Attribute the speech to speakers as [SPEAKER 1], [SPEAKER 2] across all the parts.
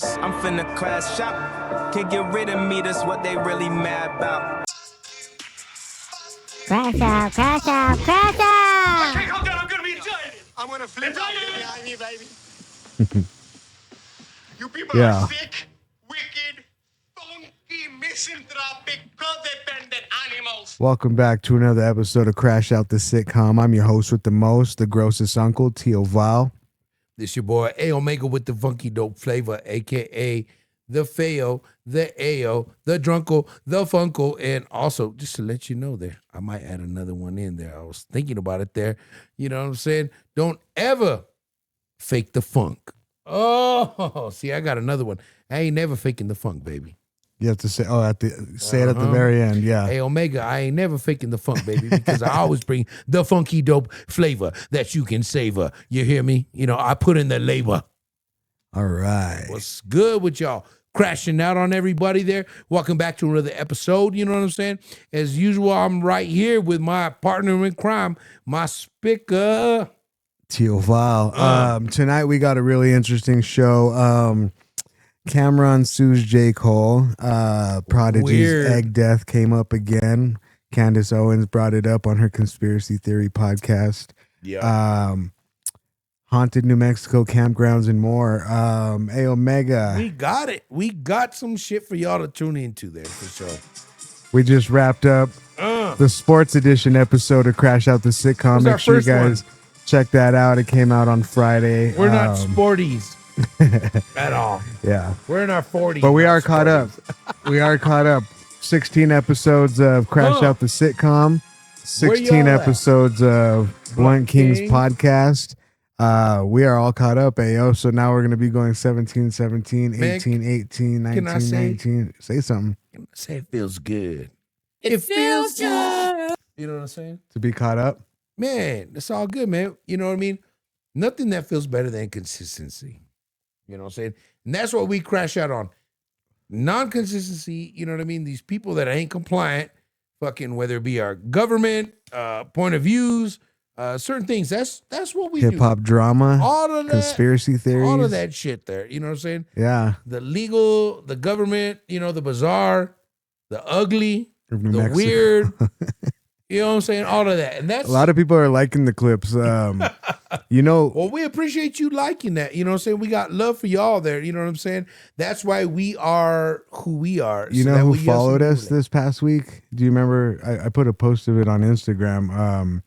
[SPEAKER 1] I'm finna crash out. Can't get rid of me, that's what they really mad about.
[SPEAKER 2] Crash out, crash out, crash out!
[SPEAKER 3] Okay, calm down, I'm gonna be giant.
[SPEAKER 4] I'm gonna flip out behind me, baby. You people
[SPEAKER 5] Yeah.
[SPEAKER 4] are sick, wicked, funky, misanthropic, codependent animals.
[SPEAKER 5] Welcome back to another episode of Crash Out the Sitcom. I'm your host with the most, the grossest uncle, Tio Val.
[SPEAKER 6] This your boy A Omega with the funky dope flavor, aka the Feo, the Ao, the Drunkle, the Funkle, and also just to let you know there, I might add another one in there. I was thinking about it there. You know what I'm saying? Don't ever fake the funk. Oh, see, I got another one. I ain't never faking the funk, baby.
[SPEAKER 5] You have to say, say it at the very end, yeah.
[SPEAKER 6] Hey, Omega, I ain't never faking the funk, baby, because I always bring the funky dope flavor that you can savor. You hear me? You know, I put in the labor.
[SPEAKER 5] All right.
[SPEAKER 6] What's good with y'all? Crashing out on everybody there. Welcome back to another episode. You know what I'm saying? As usual, I'm right here with my partner in crime, my spicker.
[SPEAKER 5] Tio Val. Tonight we got a really interesting show. Cameron sues J. Cole. Prodigy's
[SPEAKER 6] Weird.
[SPEAKER 5] egg death came up again. Candace Owens brought it up on her Conspiracy Theory podcast.
[SPEAKER 6] Yeah.
[SPEAKER 5] Haunted New Mexico campgrounds and more. Hey, Omega.
[SPEAKER 6] We got it. We got some shit for y'all to tune into there for sure.
[SPEAKER 5] We just wrapped up the sports edition episode of Crash Out the Sitcom.
[SPEAKER 6] What's our
[SPEAKER 5] Make sure you
[SPEAKER 6] first
[SPEAKER 5] guys check that out. It came out on Friday.
[SPEAKER 6] We're not sporties at all.
[SPEAKER 5] Yeah.
[SPEAKER 6] We're in our 40s.
[SPEAKER 5] But we
[SPEAKER 6] not
[SPEAKER 5] are caught up.
[SPEAKER 6] sporties.
[SPEAKER 5] We are caught up. 16 episodes of Crash Out the Sitcom. 16
[SPEAKER 6] y'all at?
[SPEAKER 5] episodes of Blunt Kings
[SPEAKER 6] King?
[SPEAKER 5] podcast. We are all caught up, Ayo. So now we're going to be going 17, 17,
[SPEAKER 6] Man,
[SPEAKER 5] 18, 18,
[SPEAKER 6] can I
[SPEAKER 5] 19,
[SPEAKER 6] say-
[SPEAKER 5] 19. Say something.
[SPEAKER 6] Say it feels good. It feels good. You know what I'm saying?
[SPEAKER 5] To be caught up.
[SPEAKER 6] Man, it's all good, man. You know what I mean? Nothing that feels better than consistency. You know what I'm saying? And that's what we crash out on. Non-consistency, you know what I mean? These people that ain't compliant, fucking whether it be our government, point of views, certain things. That's what we do.
[SPEAKER 5] Hip hop drama.
[SPEAKER 6] All of that.
[SPEAKER 5] Conspiracy theories.
[SPEAKER 6] All of that shit there. You know what I'm saying?
[SPEAKER 5] Yeah.
[SPEAKER 6] The legal, the government, you know, the bizarre, the ugly,
[SPEAKER 5] Of New
[SPEAKER 6] the
[SPEAKER 5] Mexico.
[SPEAKER 6] weird. You know what I'm saying? All of that. And that's
[SPEAKER 5] A lot of people are liking the clips. You know,
[SPEAKER 6] well, we appreciate you liking that. You know what I'm saying? We got love for y'all there. You know what I'm saying? That's why we are who we are.
[SPEAKER 5] you
[SPEAKER 6] so
[SPEAKER 5] know
[SPEAKER 6] that
[SPEAKER 5] who
[SPEAKER 6] way you
[SPEAKER 5] followed
[SPEAKER 6] also
[SPEAKER 5] us
[SPEAKER 6] know
[SPEAKER 5] this past week? Do you remember? I put a post of it on Instagram.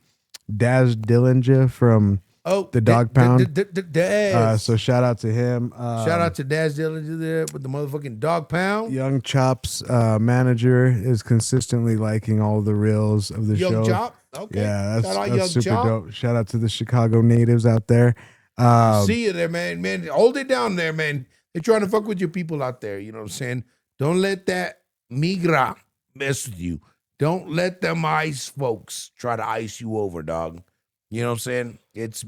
[SPEAKER 5] Daz Dillinger from
[SPEAKER 6] that. Oh,
[SPEAKER 5] the Dog Pound.
[SPEAKER 6] Daz.
[SPEAKER 5] So shout out to him.
[SPEAKER 6] Shout out to Daz Dillinger there with the motherfucking Dog Pound.
[SPEAKER 5] Young Chop's manager is consistently liking all the reels of the
[SPEAKER 6] Young
[SPEAKER 5] show.
[SPEAKER 6] Chop. Okay.
[SPEAKER 5] Yeah,
[SPEAKER 6] Shout out
[SPEAKER 5] that's
[SPEAKER 6] Young
[SPEAKER 5] super
[SPEAKER 6] Chop.
[SPEAKER 5] dope. Shout out to the Chicago natives out there.
[SPEAKER 6] See you there, man. Man, hold it down there, man. They're trying to fuck with your people out there. You know what I'm saying? Don't let that migra mess with you. Don't let them ice folks try to ice you over, dog. You know what I'm saying? It's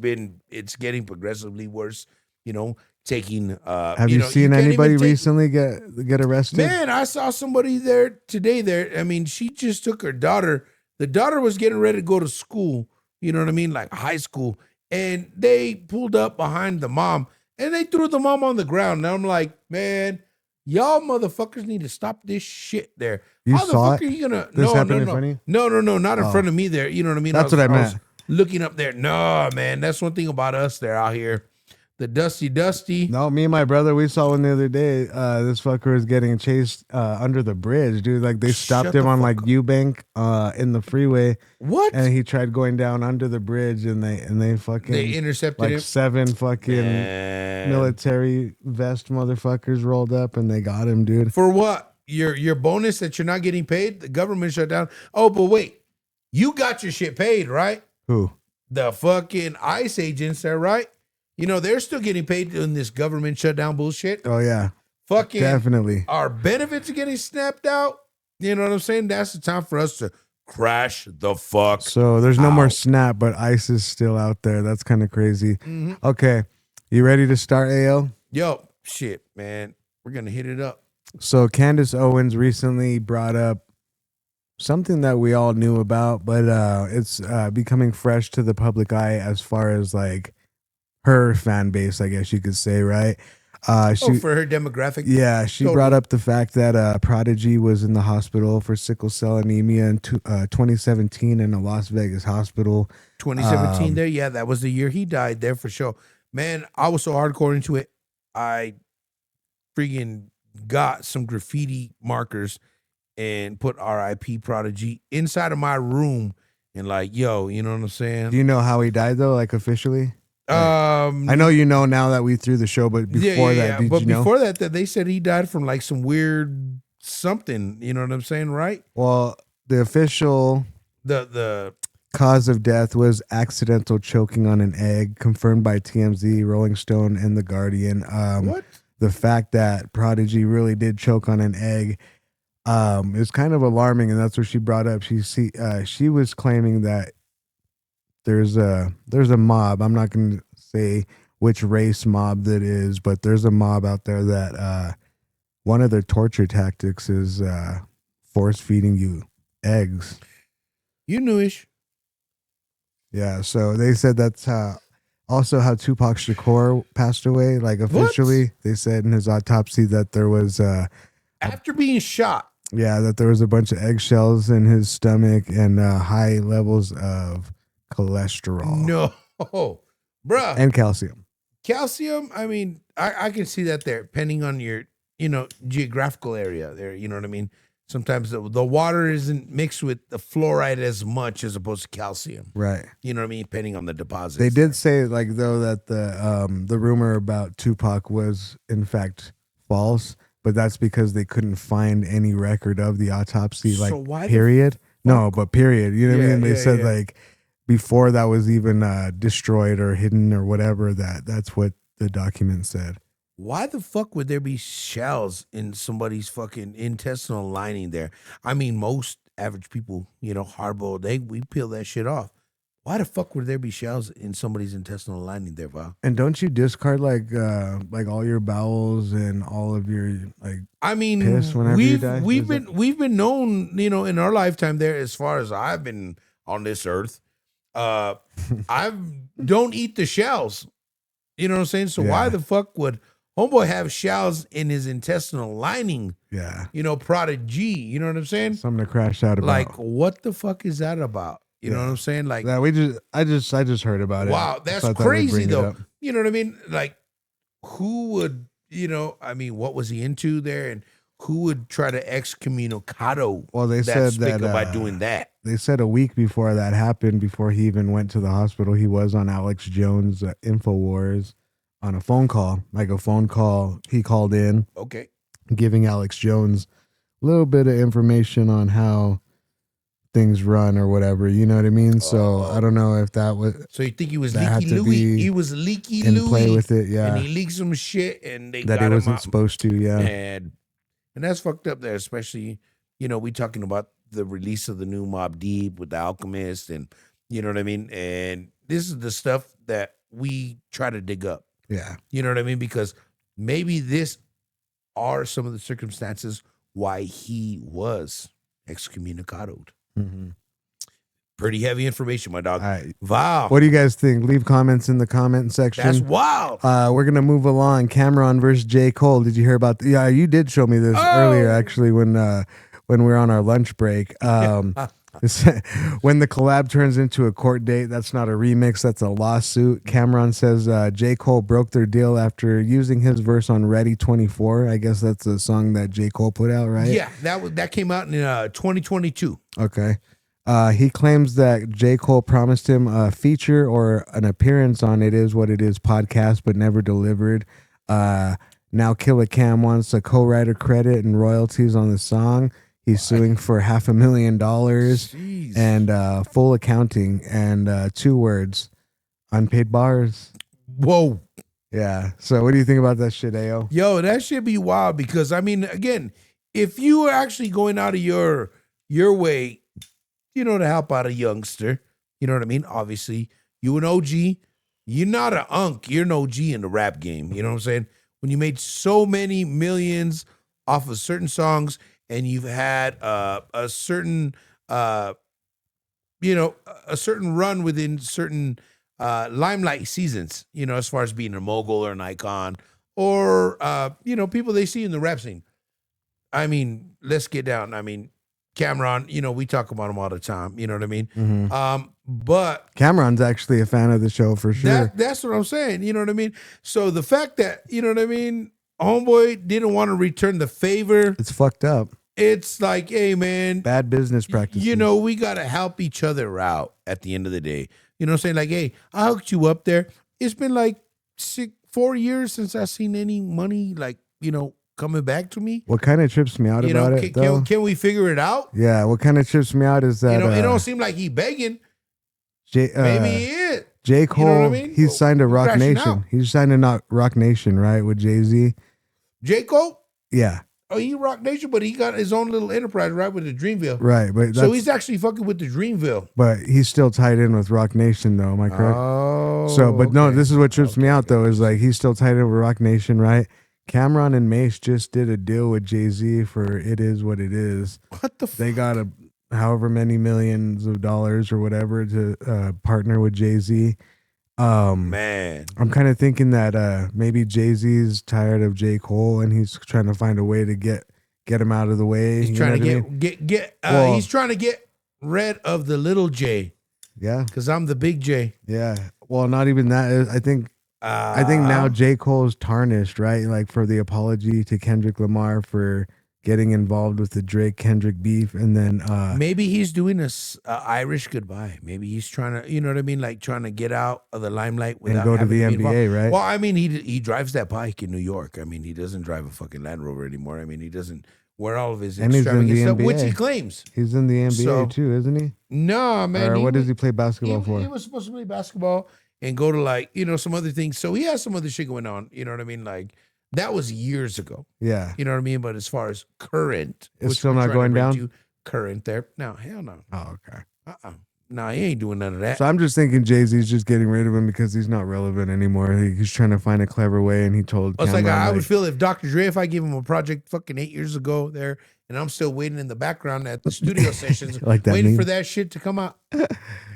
[SPEAKER 6] getting progressively worse. You know, taking.
[SPEAKER 5] Have you
[SPEAKER 6] know,
[SPEAKER 5] seen
[SPEAKER 6] can't
[SPEAKER 5] anybody
[SPEAKER 6] even take-
[SPEAKER 5] recently get arrested?
[SPEAKER 6] Man, I saw somebody there today. There, I mean, she just took her daughter. The daughter was getting ready to go to school. You know what I mean, like high school, and they pulled up behind the mom and they threw the mom on the ground. And I'm like, man, y'all motherfuckers need to stop this shit there.
[SPEAKER 5] You
[SPEAKER 6] How the
[SPEAKER 5] saw
[SPEAKER 6] fuck
[SPEAKER 5] it?
[SPEAKER 6] are you gonna?
[SPEAKER 5] This
[SPEAKER 6] No,
[SPEAKER 5] happened
[SPEAKER 6] no,
[SPEAKER 5] in
[SPEAKER 6] no,
[SPEAKER 5] front of you?
[SPEAKER 6] no, not in
[SPEAKER 5] Oh.
[SPEAKER 6] front of me there. You know what I mean?
[SPEAKER 5] That's what I meant.
[SPEAKER 6] was looking up there. No, man, that's one thing about us there out here. The dusty.
[SPEAKER 5] No, me and my brother, we saw one the other day. This fucker was getting chased under the bridge, dude. Like they stopped
[SPEAKER 6] Shut
[SPEAKER 5] him
[SPEAKER 6] the
[SPEAKER 5] on like
[SPEAKER 6] fuck
[SPEAKER 5] Eubank in the freeway,
[SPEAKER 6] What?
[SPEAKER 5] and he tried going down under the bridge, and they fucking
[SPEAKER 6] They intercepted
[SPEAKER 5] like
[SPEAKER 6] him.
[SPEAKER 5] 7 fucking
[SPEAKER 6] Man.
[SPEAKER 5] military vest motherfuckers rolled up, and they got him, dude.
[SPEAKER 6] For what? Your bonus that you're not getting paid? The government shut down. Oh, but wait. You got your shit paid, right?
[SPEAKER 5] Who?
[SPEAKER 6] The fucking ICE agents there, right? You know, they're still getting paid in this government shutdown bullshit.
[SPEAKER 5] Oh yeah,
[SPEAKER 6] Fucking
[SPEAKER 5] definitely.
[SPEAKER 6] our benefits are getting snapped out. You know what I'm saying? That's the time for us to crash the fuck.
[SPEAKER 5] So there's no more
[SPEAKER 6] out.
[SPEAKER 5] snap, but ICE is still out there. That's kind of crazy.
[SPEAKER 6] Mhm.
[SPEAKER 5] Okay, you ready to start, AO?
[SPEAKER 6] Yo, shit, man. We're going to hit it up.
[SPEAKER 5] So Candace Owens recently brought up something that we all knew about, but it's becoming fresh to the public eye as far as like her fan base, I guess you could say, right? She
[SPEAKER 6] for her demographic.
[SPEAKER 5] Yeah, she
[SPEAKER 6] Totally.
[SPEAKER 5] brought up the fact that Prodigy was in the hospital for sickle cell anemia in 2017 in a Las Vegas hospital.
[SPEAKER 6] 2017 there. Yeah, that was the year he died there for sure. Man, I was so hardcore into it. I freaking got some graffiti markers and put RIP Prodigy inside of my room and like, yo, you know what I'm saying?
[SPEAKER 5] Do you know how he died though, like officially? I know you know now that we threw the show, but before that, did
[SPEAKER 6] but
[SPEAKER 5] you know?
[SPEAKER 6] before that, they said he died from like some weird something. You know what I'm saying, right?
[SPEAKER 5] Well, the official
[SPEAKER 6] The
[SPEAKER 5] cause of death was accidental choking on an egg, confirmed by TMZ, Rolling Stone, and The Guardian.
[SPEAKER 6] what?
[SPEAKER 5] The fact that Prodigy really did choke on an egg is kind of alarming, and that's what she brought up. She was claiming that there's a mob. I'm not going to say which race mob that is, but there's a mob out there that one of their torture tactics is force feeding you eggs.
[SPEAKER 6] You knewish.
[SPEAKER 5] Yeah, so they said that's also how Tupac Shakur passed away. Like officially, they said in his autopsy that there was
[SPEAKER 6] After being shot.
[SPEAKER 5] yeah, that there was a bunch of eggshells in his stomach and high levels of cholesterol.
[SPEAKER 6] No, bruh.
[SPEAKER 5] And calcium.
[SPEAKER 6] Calcium, I mean, I can see that there, depending on your, geographical area there. You know what I mean? Sometimes the water isn't mixed with the fluoride as much as opposed to calcium.
[SPEAKER 5] Right.
[SPEAKER 6] You know what I mean? Depending on the deposits.
[SPEAKER 5] They did say like though that the rumor about Tupac was in fact false, but that's because they couldn't find any record of the autopsy. Like
[SPEAKER 6] So why the
[SPEAKER 5] period. No, but period. You know what I mean? They
[SPEAKER 6] Yeah,
[SPEAKER 5] said
[SPEAKER 6] yeah.
[SPEAKER 5] like before that was even destroyed or hidden or whatever. That's what the document said.
[SPEAKER 6] Why the fuck would there be shells in somebody's fucking intestinal lining there? I mean, most average people, hard-boiled egg, we peel that shit off. Why the fuck would there be shells in somebody's intestinal lining there, Val?
[SPEAKER 5] And don't you discard like all your bowels and all of your like?
[SPEAKER 6] I mean,
[SPEAKER 5] piss whenever you die?
[SPEAKER 6] we've been known, in our lifetime there, as far as I've been on this earth, I don't eat the shells. You know what I'm saying? So why
[SPEAKER 5] Yeah.
[SPEAKER 6] the fuck would homeboy have shells in his intestinal lining?
[SPEAKER 5] Yeah,
[SPEAKER 6] Prodigy. You know what I'm saying?
[SPEAKER 5] something to crash out about.
[SPEAKER 6] Like, what the fuck is that about? You know what I'm saying? Like,
[SPEAKER 5] that I just heard about it.
[SPEAKER 6] wow, that's
[SPEAKER 5] Thought that we'd
[SPEAKER 6] crazy
[SPEAKER 5] bring it
[SPEAKER 6] though.
[SPEAKER 5] up.
[SPEAKER 6] You know what I mean? Like, who would, what was he into there? And who would try to excommunicado
[SPEAKER 5] Well, they
[SPEAKER 6] that
[SPEAKER 5] said
[SPEAKER 6] speaker
[SPEAKER 5] that
[SPEAKER 6] by doing that?
[SPEAKER 5] They said a week before that happened, before he even went to the hospital, he was on Alex Jones' InfoWars on a phone call. He called in,
[SPEAKER 6] Okay.
[SPEAKER 5] giving Alex Jones a little bit of information on how things run or whatever. You know what I mean? So I don't know if that was
[SPEAKER 6] So you think he was
[SPEAKER 5] That had
[SPEAKER 6] leaky
[SPEAKER 5] to
[SPEAKER 6] Louis?
[SPEAKER 5] be
[SPEAKER 6] He was leaky
[SPEAKER 5] in
[SPEAKER 6] Louis.
[SPEAKER 5] play with it. Yeah,
[SPEAKER 6] And he leaked some shit and they
[SPEAKER 5] that
[SPEAKER 6] got
[SPEAKER 5] he
[SPEAKER 6] him
[SPEAKER 5] wasn't
[SPEAKER 6] out.
[SPEAKER 5] supposed to. Yeah,
[SPEAKER 6] And that's fucked up there, especially, we talking about the release of the new Mobb Deep with the Alchemist and you know what I mean? And this is the stuff that we try to dig up.
[SPEAKER 5] yeah.
[SPEAKER 6] You know what I mean? Because maybe this are some of the circumstances why he was excommunicated.
[SPEAKER 5] Mm-hmm.
[SPEAKER 6] Pretty heavy information, my dog.
[SPEAKER 5] All right.
[SPEAKER 6] Wow.
[SPEAKER 5] What do you guys think? Leave comments in the comment section.
[SPEAKER 6] That's wild.
[SPEAKER 5] We're gonna move along. Cameron versus J. Cole. Did you hear about? Yeah, you did show me this
[SPEAKER 6] Oh!
[SPEAKER 5] earlier, actually, when we were on our lunch break. When the collab turns into a court date, that's not a remix, that's a lawsuit. Cameron says J. Cole broke their deal after using his verse on Ready 24. I guess that's a song that J. Cole put out, right?
[SPEAKER 6] Yeah, that came out in 2022.
[SPEAKER 5] Okay. He claims that J. Cole promised him a feature or an appearance on It Is What It Is podcast, but never delivered. Now Killer Cam wants a co-writer credit and royalties on the song. He's suing for $500,000
[SPEAKER 6] Jeez.
[SPEAKER 5] and full accounting and 2 words, unpaid bars.
[SPEAKER 6] Whoa.
[SPEAKER 5] Yeah. So what do you think about that shit, Ayo?
[SPEAKER 6] Yo, that should be wild because, I mean, again, if you are actually going out of your way, to help out a youngster, you know what I mean? Obviously, you an OG. You're not an unk. You're an OG in the rap game. You know what I'm saying? When you made so many millions off of certain songs and you've had a certain, a certain run within certain limelight seasons, as far as being a mogul or an icon, or people they see in the rap scene. I mean, let's get down. I mean, Cameron, we talk about him all the time. You know what I mean?
[SPEAKER 5] Mm-hmm.
[SPEAKER 6] But
[SPEAKER 5] Cameron's actually a fan of the show for sure.
[SPEAKER 6] That's what I'm saying. You know what I mean? So the fact that, homeboy didn't want to return the favor.
[SPEAKER 5] It's fucked up.
[SPEAKER 6] It's like, hey, man.
[SPEAKER 5] Bad business practices.
[SPEAKER 6] We got to help each other out at the end of the day. You know what I'm saying? Like, hey, I hooked you up there. It's been like 4 years since I've seen any money, like, coming back to me.
[SPEAKER 5] What kind of trips me out about it, though?
[SPEAKER 6] Can we figure it out?
[SPEAKER 5] Yeah, what kind of trips me out is that...
[SPEAKER 6] it don't seem like he begging. Maybe he is.
[SPEAKER 5] J. Cole,
[SPEAKER 6] You know what I mean?
[SPEAKER 5] he's signed to Rock
[SPEAKER 6] crashing
[SPEAKER 5] Nation.
[SPEAKER 6] out.
[SPEAKER 5] He's signed to Rock Nation, right, with Jay-Z?
[SPEAKER 6] J. Cole?
[SPEAKER 5] Yeah.
[SPEAKER 6] Oh, he Rock Nation, but he got his own little enterprise, right, with the Dreamville.
[SPEAKER 5] Right, but
[SPEAKER 6] So he's actually fucking with the Dreamville.
[SPEAKER 5] But he's still tied in with Rock Nation, though. Am I correct?
[SPEAKER 6] Oh.
[SPEAKER 5] So, but no,
[SPEAKER 6] okay.
[SPEAKER 5] this is what trips me out, though, is like he's still tied in with Rock Nation, right? Cameron and Mace just did a deal with Jay-Z for It Is What It Is.
[SPEAKER 6] What the
[SPEAKER 5] They got however many millions of dollars or whatever to partner with Jay-Z.
[SPEAKER 6] Man.
[SPEAKER 5] I'm kind of thinking that maybe Jay-Z's tired of J. Cole and he's trying to find a way to get him out of the way.
[SPEAKER 6] He's trying to he's trying to get rid of the little J.
[SPEAKER 5] Yeah.
[SPEAKER 6] Because I'm the big J.
[SPEAKER 5] Yeah. Well, not even that. I think now J. Cole's tarnished, right? Like for the apology to Kendrick Lamar for getting involved with the Drake Kendrick beef, and then
[SPEAKER 6] maybe he's doing a Irish goodbye. Maybe he's trying to, you know what I mean, like trying to get out of the limelight without
[SPEAKER 5] and go to
[SPEAKER 6] having
[SPEAKER 5] the
[SPEAKER 6] be
[SPEAKER 5] NBA,
[SPEAKER 6] involved.
[SPEAKER 5] right?
[SPEAKER 6] Well, I mean, he drives that bike in New York. I mean, he doesn't drive a fucking Land Rover anymore. I mean, he doesn't wear all of his
[SPEAKER 5] And he's in
[SPEAKER 6] extravagant
[SPEAKER 5] the
[SPEAKER 6] stuff,
[SPEAKER 5] NBA.
[SPEAKER 6] which he claims.
[SPEAKER 5] He's in the NBA
[SPEAKER 6] So-
[SPEAKER 5] too, isn't he?
[SPEAKER 6] No, man.
[SPEAKER 5] Or what does he play basketball for?
[SPEAKER 6] He was supposed to play basketball and go to like, some other things. So he has some other shit going on. You know what I mean? Like that was years ago.
[SPEAKER 5] Yeah.
[SPEAKER 6] You know what I mean? But as far as current,
[SPEAKER 5] It's
[SPEAKER 6] which
[SPEAKER 5] still
[SPEAKER 6] we're
[SPEAKER 5] not
[SPEAKER 6] trying to
[SPEAKER 5] going
[SPEAKER 6] bring
[SPEAKER 5] down?
[SPEAKER 6] to current there. No, hell no.
[SPEAKER 5] Oh, okay.
[SPEAKER 6] No, he ain't doing none of that.
[SPEAKER 5] So I'm just thinking Jay-Z's just getting rid of him because he's not relevant anymore. He's trying to find a clever way, and he told
[SPEAKER 6] It's like
[SPEAKER 5] Cameron,
[SPEAKER 6] I would feel if Dr. Dre, if I gave him a project fucking 8 years ago there, and I'm still waiting in the background at the studio sessions,
[SPEAKER 5] Like that
[SPEAKER 6] waiting
[SPEAKER 5] meme?
[SPEAKER 6] for that shit to come out.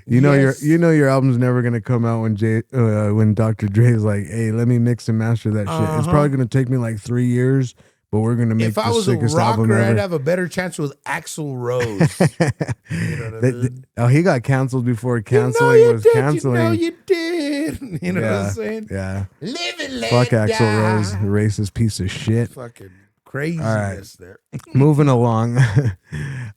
[SPEAKER 5] your
[SPEAKER 6] Yes.
[SPEAKER 5] your album's never gonna come out when Dr. Dre's like, hey, let me mix and master that shit. It's probably gonna take me like 3 years, but we're gonna make
[SPEAKER 6] If
[SPEAKER 5] the
[SPEAKER 6] I was a
[SPEAKER 5] sickest album
[SPEAKER 6] rocker,
[SPEAKER 5] ever.
[SPEAKER 6] I'd have a better chance with Axl Rose. You know what I mean?
[SPEAKER 5] He got canceled before canceling was canceling.
[SPEAKER 6] You did. You know what I'm saying?
[SPEAKER 5] Yeah.
[SPEAKER 6] Live and let
[SPEAKER 5] Fuck Axl
[SPEAKER 6] die.
[SPEAKER 5] Rose, racist piece of shit.
[SPEAKER 6] Fucking craziness there.
[SPEAKER 5] Moving along.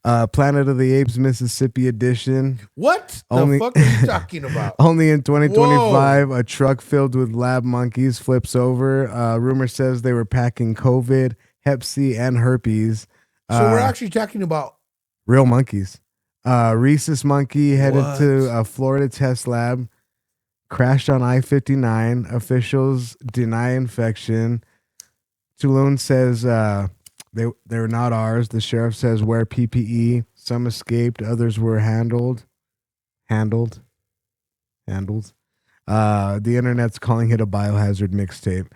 [SPEAKER 5] Planet of the Apes Mississippi edition.
[SPEAKER 6] What
[SPEAKER 5] Only-
[SPEAKER 6] the fuck are you talking about?
[SPEAKER 5] Only in 2025, a truck filled with lab monkeys flips over. Rumor says they were packing COVID, Hep C, and herpes.
[SPEAKER 6] So we're actually talking about
[SPEAKER 5] Real monkeys. Rhesus monkey headed
[SPEAKER 6] What?
[SPEAKER 5] to a Florida test lab. Crashed on I-59. Officials deny infection. Tulane says they're not ours. The sheriff says wear PPE. Some escaped. Others were handled. The internet's calling it a biohazard mixtape.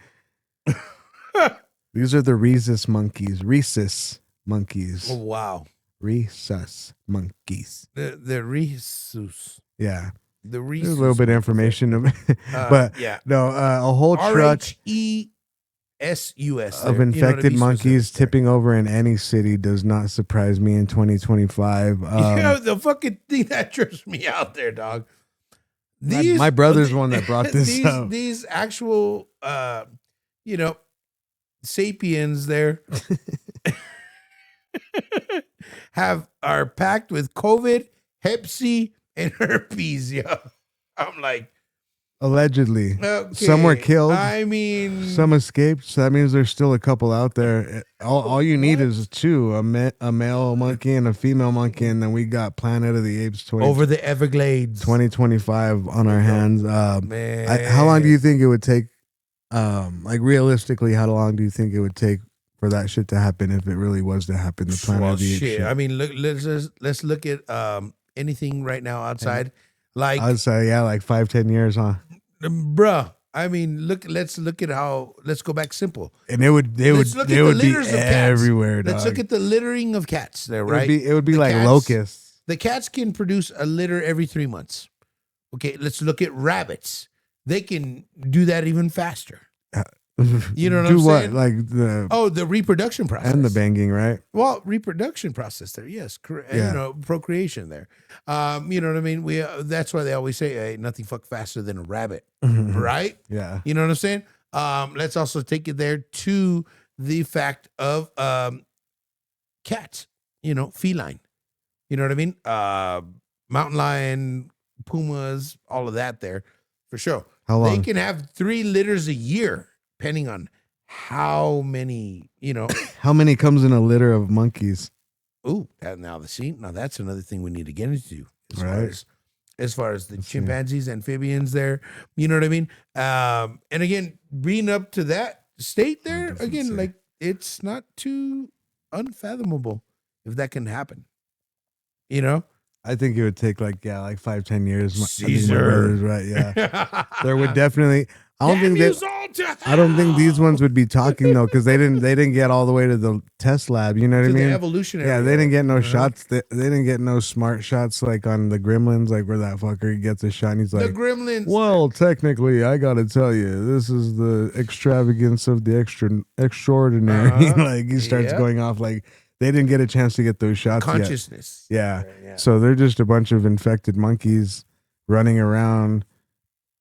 [SPEAKER 5] These are the rhesus monkeys.
[SPEAKER 6] oh, wow.
[SPEAKER 5] Rhesus monkeys.
[SPEAKER 6] The Rhesus.
[SPEAKER 5] Yeah.
[SPEAKER 6] The
[SPEAKER 5] There's
[SPEAKER 6] Rhesus.
[SPEAKER 5] a little bit of information. But
[SPEAKER 6] yeah.
[SPEAKER 5] no, a whole truck
[SPEAKER 6] RHESUS
[SPEAKER 5] of
[SPEAKER 6] there.
[SPEAKER 5] infected
[SPEAKER 6] You know, to be
[SPEAKER 5] monkeys
[SPEAKER 6] specific there.
[SPEAKER 5] tipping over in any city does not surprise me in 2025.
[SPEAKER 6] The fucking thing that trips me out there, dog.
[SPEAKER 5] My brother's one that brought this up.
[SPEAKER 6] These actual, sapiens there are packed with COVID, Hep C, and herpes. Yo, I'm like,
[SPEAKER 5] Allegedly.
[SPEAKER 6] okay,
[SPEAKER 5] Some were killed.
[SPEAKER 6] I mean,
[SPEAKER 5] Some escaped, so that means there's still a couple out there. All you need is two, a male monkey and a female monkey, and then we got Planet of the Apes
[SPEAKER 6] over the Everglades.
[SPEAKER 5] 2025 on our hands.
[SPEAKER 6] Man,
[SPEAKER 5] How long do you think it would take? Like realistically, how long do you think it would take for that shit to happen if it really was to happen? The Planet of the Apes shit.
[SPEAKER 6] I mean, let's look at anything right now outside. Like,
[SPEAKER 5] I'd say like 5-10 years, huh?
[SPEAKER 6] bruh. I mean, let's look at how. Let's go back simple.
[SPEAKER 5] And it would be
[SPEAKER 6] Let's look at the litters of cats.
[SPEAKER 5] everywhere.
[SPEAKER 6] Let's
[SPEAKER 5] dog.
[SPEAKER 6] look at the littering of cats there, right?
[SPEAKER 5] It would be
[SPEAKER 6] The
[SPEAKER 5] like
[SPEAKER 6] cats-
[SPEAKER 5] locusts.
[SPEAKER 6] The cats can produce a litter every 3 months. Okay, let's look at rabbits. They can do that even faster. You know what
[SPEAKER 5] Do
[SPEAKER 6] I'm
[SPEAKER 5] what?
[SPEAKER 6] saying?
[SPEAKER 5] Like
[SPEAKER 6] The reproduction process
[SPEAKER 5] and the banging, right?
[SPEAKER 6] Well, reproduction process there, yes, correct.
[SPEAKER 5] Yeah.
[SPEAKER 6] You know, procreation there. You know what I mean? We that's why they always say, "Hey, nothing fuck faster than a rabbit," right?
[SPEAKER 5] Yeah.
[SPEAKER 6] You know what I'm saying? Let's also take it there to the fact of cats. You know, feline. You know what I mean? Mountain lion, pumas, all of that there, for sure.
[SPEAKER 5] How
[SPEAKER 6] They
[SPEAKER 5] long?
[SPEAKER 6] can have 3 litters a year, depending on how many. You know.
[SPEAKER 5] How many comes in a litter of monkeys?
[SPEAKER 6] Ooh, now that's another thing we need to get into
[SPEAKER 5] Right.
[SPEAKER 6] As far as the
[SPEAKER 5] Let's see.
[SPEAKER 6] chimpanzees, amphibians there. You know what I mean? And again, being up to that state there,
[SPEAKER 5] does it
[SPEAKER 6] again,
[SPEAKER 5] say?
[SPEAKER 6] like it's not too unfathomable if that can happen. You know?
[SPEAKER 5] I think it would take like 5-10 years. I think my
[SPEAKER 6] Caesar.
[SPEAKER 5] brother's right. Yeah, there would definitely. I don't think
[SPEAKER 6] Damn
[SPEAKER 5] that.
[SPEAKER 6] yous all to
[SPEAKER 5] I don't think these
[SPEAKER 6] hell!
[SPEAKER 5] ones would be talking though, because they didn't get all the way to the test lab. You know what
[SPEAKER 6] To
[SPEAKER 5] I
[SPEAKER 6] the
[SPEAKER 5] mean?
[SPEAKER 6] evolutionary.
[SPEAKER 5] Yeah, they didn't get no
[SPEAKER 6] Uh-huh.
[SPEAKER 5] shots. They didn't get no smart shots like on the Gremlins, like where that fucker gets a shot and he's
[SPEAKER 6] The
[SPEAKER 5] like,
[SPEAKER 6] gremlins.
[SPEAKER 5] well, technically, I gotta tell you, this is the extravagance of the extraordinary.
[SPEAKER 6] Uh-huh.
[SPEAKER 5] Like he starts
[SPEAKER 6] Yep.
[SPEAKER 5] going off like they didn't get a chance to get those shots yet.
[SPEAKER 6] Consciousness.
[SPEAKER 5] Yeah.
[SPEAKER 6] Yeah.
[SPEAKER 5] So they're just a bunch of infected monkeys running around,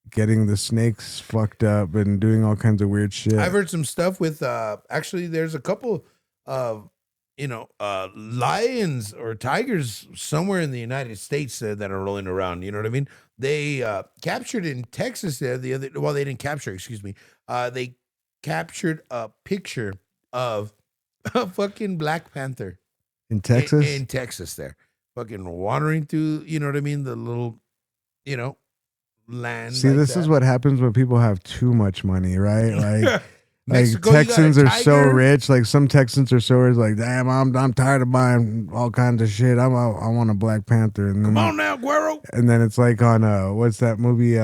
[SPEAKER 5] getting the snakes fucked up and doing all kinds of weird shit.
[SPEAKER 6] I've heard some stuff with actually there's a couple of lions or tigers somewhere in the United States that are rolling around. You know what I mean? They captured in Texas there the other. Well, they didn't capture. Excuse me. They captured a picture of a fucking Black Panther
[SPEAKER 5] in Texas.
[SPEAKER 6] in Texas there, fucking wandering through. You know what I mean? The little, land.
[SPEAKER 5] See,
[SPEAKER 6] like
[SPEAKER 5] this is
[SPEAKER 6] that.
[SPEAKER 5] what happens when people have too much money, right? Like
[SPEAKER 6] Mexico, you got a
[SPEAKER 5] Texans are so
[SPEAKER 6] tiger?
[SPEAKER 5] rich. Like some Texans are so rich. Like, damn, I'm tired of buying all kinds of shit. I want a Black Panther. And then,
[SPEAKER 6] Come on now, Guero.
[SPEAKER 5] And then it's like on what's that movie?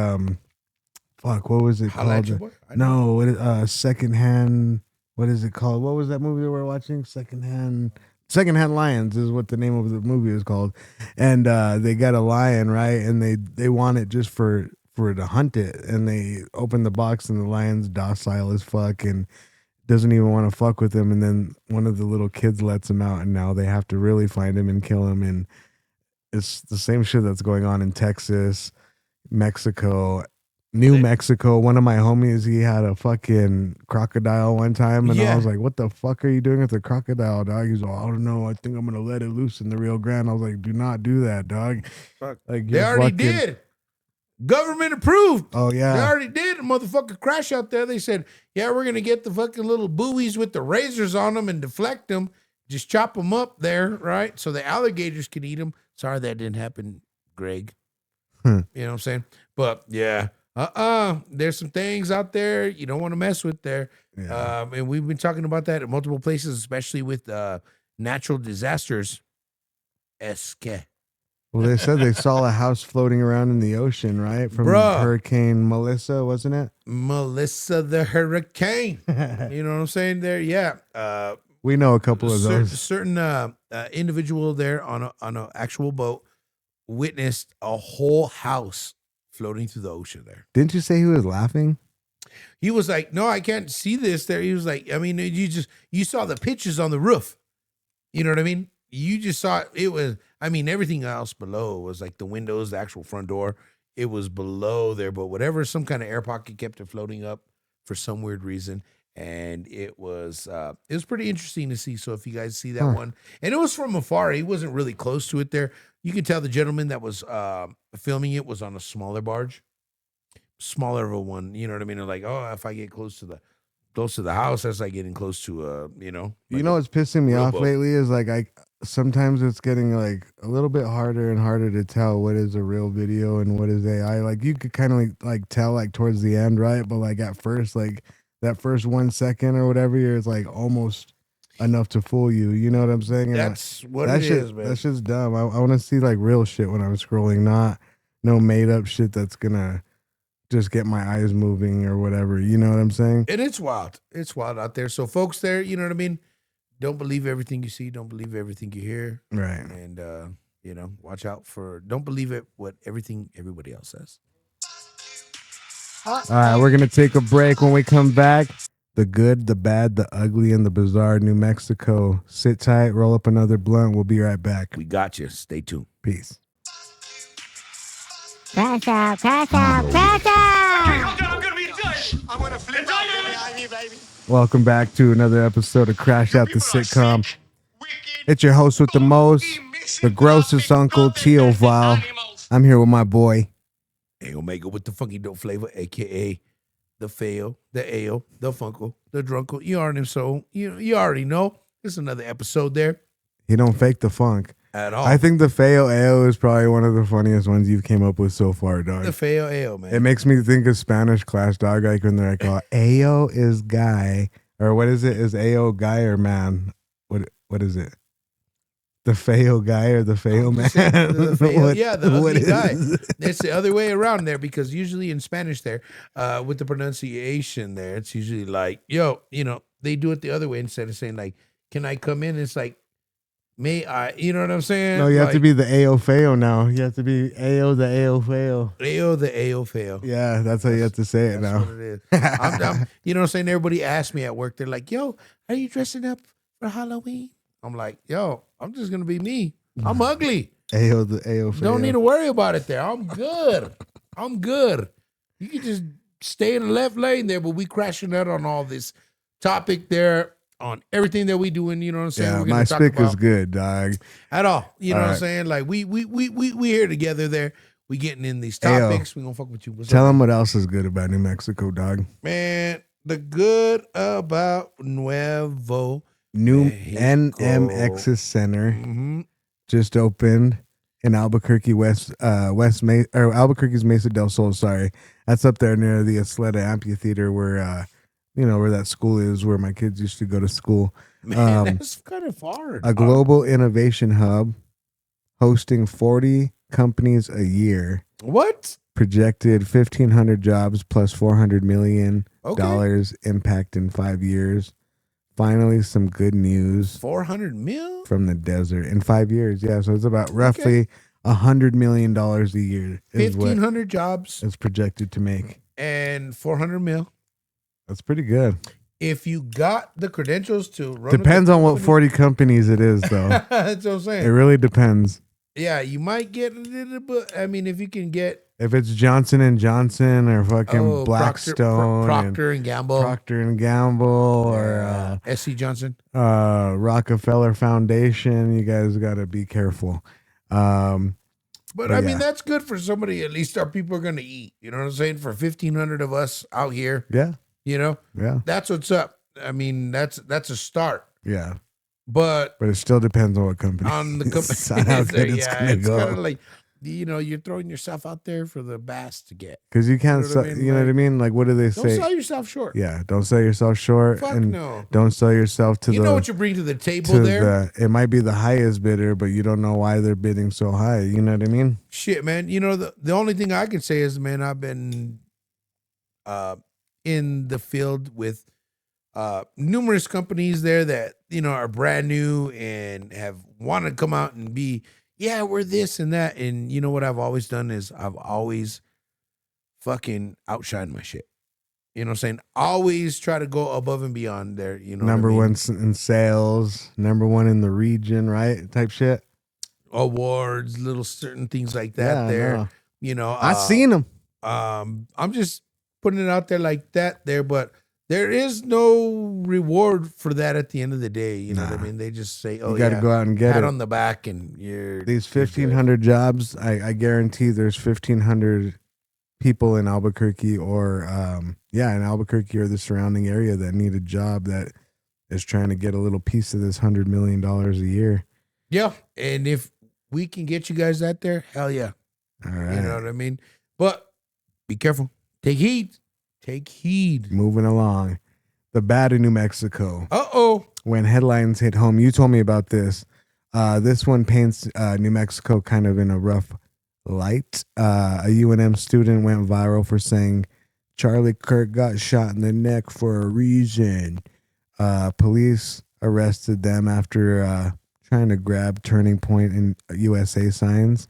[SPEAKER 5] Fuck, what was it
[SPEAKER 6] Holla at
[SPEAKER 5] called?
[SPEAKER 6] your boy. I know.
[SPEAKER 5] No, what is secondhand? What is it called? What was that movie we were watching? Secondhand Lions is what the name of the movie is called. And they got a lion, right? And they want it just for to hunt it. And they open the box and the lion's docile as fuck and doesn't even want to fuck with him. And then one of the little kids lets him out, and now they have to really find him and kill him. And it's the same shit that's going on in Texas, Mexico, New Mexico. One of my homies, he had a fucking crocodile one time, and
[SPEAKER 6] Yeah.
[SPEAKER 5] I was like, "What the fuck are you doing with the crocodile, dog?" He's like, "I don't know. I think I'm gonna let it loose in the Rio Grande." I was like, "Do not do that, dog."
[SPEAKER 6] Fuck.
[SPEAKER 5] Like
[SPEAKER 6] They
[SPEAKER 5] you're
[SPEAKER 6] already
[SPEAKER 5] fucking-
[SPEAKER 6] did. Government approved.
[SPEAKER 5] Oh
[SPEAKER 6] They
[SPEAKER 5] yeah,
[SPEAKER 6] already did a motherfucking crash out there. They said, yeah, we're going to get the fucking little buoys with the razors on them and deflect them. Just chop them up there, right? So the alligators can eat them. Sorry that didn't happen, Greg. You know what I'm saying? But yeah, there's some things out there you don't want to mess with there.
[SPEAKER 5] yeah.
[SPEAKER 6] And we've been talking about that at multiple places, especially with natural disasters. Esque.
[SPEAKER 5] Well, they said they saw a house floating around in the ocean, right? From
[SPEAKER 6] Bruh.
[SPEAKER 5] Hurricane Melissa, wasn't it?
[SPEAKER 6] Melissa the Hurricane. You know what I'm saying there? Yeah.
[SPEAKER 5] We know a couple of those.
[SPEAKER 6] Certain individual there on a actual boat witnessed a whole house floating through the ocean there.
[SPEAKER 5] Didn't you say he was laughing?
[SPEAKER 6] He was like, no, I can't see this there. He was like, I mean, you saw the pictures on the roof. You know what I mean? You just saw it was, I mean, everything else below was like the windows, the actual front door. It was below there, but whatever, some kind of air pocket kept it floating up for some weird reason. And it was pretty interesting to see. So if you guys see that one, and it was from afar, he wasn't really close to it there. You can tell the gentleman that was filming it was on a smaller barge, smaller of a one. You know what I mean? They're like, oh, if I get close to the house, that's like getting close to
[SPEAKER 5] You know what's pissing me off
[SPEAKER 6] rowboat.
[SPEAKER 5] lately is like sometimes it's getting like a little bit harder and harder to tell what is a real video and what is AI. Like you could kind of like tell like towards the end, right? But like at first, like that first 1 second or whatever, it's like almost enough to fool you. You know what I'm saying? And
[SPEAKER 6] That's what
[SPEAKER 5] that
[SPEAKER 6] it
[SPEAKER 5] shit,
[SPEAKER 6] is, man.
[SPEAKER 5] That's just dumb. I want to see like real shit when I'm scrolling, not no made up shit that's gonna just get my eyes moving or whatever. You know what I'm saying?
[SPEAKER 6] And it's wild. It's wild out there. So folks there, you know what I mean? Don't believe everything you see. Don't believe everything you hear.
[SPEAKER 5] Right.
[SPEAKER 6] And, watch out don't believe it, everything everybody else says.
[SPEAKER 5] All right, we're gonna take a break. When we come back, The good, the bad, the ugly, and the bizarre. New Mexico. Sit tight. Roll up another blunt. We'll be right back.
[SPEAKER 6] We got you. Stay tuned.
[SPEAKER 5] Peace.
[SPEAKER 2] Crash out, crash out, crash out!
[SPEAKER 4] I'm gonna be judged. I'm gonna flip out behind me, baby.
[SPEAKER 5] Welcome back to another episode of Crash Out the Sitcom. It's your host with the most, the grossest uncle, Tio Val. I'm here with my boy.
[SPEAKER 6] A Omega with the funky dope flavor, aka the Fail, the Ale, the Funkle, the Drunkle. You already know. It's another episode there
[SPEAKER 5] He don't fake the funk.
[SPEAKER 6] at all.
[SPEAKER 5] I think the Fail AO is probably one of the funniest ones you've came up with so far, dog.
[SPEAKER 6] the Fail Ale, man.
[SPEAKER 5] It makes me think of Spanish class, dog. Like when they're like, oh, AO is guy. Or what is it? Is AO guy or man? What is it? The Fail guy or the Fail man?
[SPEAKER 6] The Fail, yeah, the
[SPEAKER 5] what
[SPEAKER 6] ugly guy.
[SPEAKER 5] is it?
[SPEAKER 6] It's the other way around there because usually in Spanish there, with the pronunciation there, it's usually like, yo, they do it the other way instead of saying like, can I come in? It's like, may I? You know what I'm saying?
[SPEAKER 5] No, you have to
[SPEAKER 6] Like,
[SPEAKER 5] be the AO Fail now. You have to be AO the AO Fail.
[SPEAKER 6] AO the AO Fail.
[SPEAKER 5] Yeah, that's how you have to say it
[SPEAKER 6] That's
[SPEAKER 5] now.
[SPEAKER 6] what it is. I'm, you know what I'm saying? Everybody asks me at work, they're like, yo, are you dressing up for Halloween? I'm like, yo, I'm just going to be me. I'm ugly.
[SPEAKER 5] AO the AO Fail.
[SPEAKER 6] Don't need to worry about it there. I'm good. I'm good. You can just stay in the left lane there, but we crashing out on all this topic there, on everything that we doing, you know what I'm saying?
[SPEAKER 5] Yeah,
[SPEAKER 6] We're gonna
[SPEAKER 5] my
[SPEAKER 6] talk
[SPEAKER 5] spick is
[SPEAKER 6] about
[SPEAKER 5] good, dog.
[SPEAKER 6] at all. You know
[SPEAKER 5] All
[SPEAKER 6] what I'm
[SPEAKER 5] right.
[SPEAKER 6] saying? Like we here together there. We getting in these
[SPEAKER 5] Ayo.
[SPEAKER 6] topics. We gonna fuck with you. What's
[SPEAKER 5] Tell
[SPEAKER 6] up,
[SPEAKER 5] them what else is good about New Mexico, dog.
[SPEAKER 6] man? The good about Nuevo.
[SPEAKER 5] New
[SPEAKER 6] Mexico.
[SPEAKER 5] NMX's Center
[SPEAKER 6] Mm-hmm.
[SPEAKER 5] just opened in Albuquerque, Albuquerque's Mesa del Sol. Sorry, that's up there near the Atleta Amphitheater, where where that school is, where my kids used to go to school.
[SPEAKER 6] Man, that's kind of far.
[SPEAKER 5] A global innovation hub, hosting 40 companies a year.
[SPEAKER 6] What?
[SPEAKER 5] Projected 1,500 jobs plus $400 million
[SPEAKER 6] Okay.
[SPEAKER 5] impact in 5 years. Finally, some good news
[SPEAKER 6] 400 mil?
[SPEAKER 5] from the desert in 5 years. Yeah, so it's about roughly $100 million a year is what
[SPEAKER 6] 1,500 jobs
[SPEAKER 5] it's projected to make.
[SPEAKER 6] and 400 mil.
[SPEAKER 5] That's pretty good.
[SPEAKER 6] If you got the credentials to run
[SPEAKER 5] Depends on what 40 companies it is, though.
[SPEAKER 6] That's what I'm
[SPEAKER 5] It
[SPEAKER 6] saying.
[SPEAKER 5] really depends.
[SPEAKER 6] Yeah, you might get a little bit. I mean, if you can get
[SPEAKER 5] If it's Johnson & Johnson or fucking Blackstone
[SPEAKER 6] Procter and Gamble,
[SPEAKER 5] and Procter and Gamble or
[SPEAKER 6] SC Johnson.
[SPEAKER 5] Rockefeller Foundation, you guys got to be careful.
[SPEAKER 6] But
[SPEAKER 5] But
[SPEAKER 6] I
[SPEAKER 5] yeah.
[SPEAKER 6] mean, that's good for somebody. At least our people are going to eat. You know what I'm saying? For 1,500 of us out here,
[SPEAKER 5] Yeah,
[SPEAKER 6] yeah,
[SPEAKER 5] yeah,
[SPEAKER 6] that's what's up. I mean, that's a start.
[SPEAKER 5] yeah.
[SPEAKER 6] But
[SPEAKER 5] But it still depends on what company.
[SPEAKER 6] on the
[SPEAKER 5] It's on how good it's gonna
[SPEAKER 6] it's kind of
[SPEAKER 5] go.
[SPEAKER 6] like, you're throwing yourself out there for the bass to get.
[SPEAKER 5] Because you can't,
[SPEAKER 6] You know what I mean?
[SPEAKER 5] you know what I mean? Like, what do they
[SPEAKER 6] Don't
[SPEAKER 5] say?
[SPEAKER 6] sell yourself short.
[SPEAKER 5] Yeah, don't sell yourself short,
[SPEAKER 6] Fuck
[SPEAKER 5] and
[SPEAKER 6] no.
[SPEAKER 5] don't sell yourself to
[SPEAKER 6] You
[SPEAKER 5] the.
[SPEAKER 6] know what you bring to the table
[SPEAKER 5] to
[SPEAKER 6] there?
[SPEAKER 5] it might be the highest bidder, but you don't know why they're bidding so high. You know what I mean?
[SPEAKER 6] Shit, man. The only thing I can say is, man, I've been in the field with numerous companies there that, are brand new and have wanted to come out and be, yeah, we're this and that. And you know what I've always done is I've always fucking outshined my shit. You know what I'm saying? Always try to go above and beyond there. You know,
[SPEAKER 5] Number
[SPEAKER 6] what I mean?
[SPEAKER 5] one in sales, number one in the region, right? Type shit.
[SPEAKER 6] Awards, little certain things like that.
[SPEAKER 5] Yeah, I
[SPEAKER 6] there,
[SPEAKER 5] know.
[SPEAKER 6] I
[SPEAKER 5] I seen them.
[SPEAKER 6] I'm just putting it out there like that there, but there is no reward for that at the end of the day. You know what I
[SPEAKER 5] Nah.
[SPEAKER 6] mean? They just say, oh,
[SPEAKER 5] You got to
[SPEAKER 6] yeah,
[SPEAKER 5] go out and get
[SPEAKER 6] pat
[SPEAKER 5] it.
[SPEAKER 6] on the back and you're
[SPEAKER 5] These
[SPEAKER 6] you're good.
[SPEAKER 5] 1,500 jobs, I guarantee there's 1,500 people in Albuquerque or, in Albuquerque or the surrounding area that need a job that is trying to get a little piece of this $100 million a year.
[SPEAKER 6] Yeah. And if we can get you guys out there, hell yeah.
[SPEAKER 5] All right.
[SPEAKER 6] You know what I mean? But be careful. Take heed. Take heed.
[SPEAKER 5] Moving along. The bad in New Mexico.
[SPEAKER 6] Uh-oh.
[SPEAKER 5] When headlines hit home, you told me about this. This one paints New Mexico kind of in a rough light. A UNM student went viral for saying Charlie Kirk got shot in the neck for a reason. Police arrested them after trying to grab Turning Point and USA signs.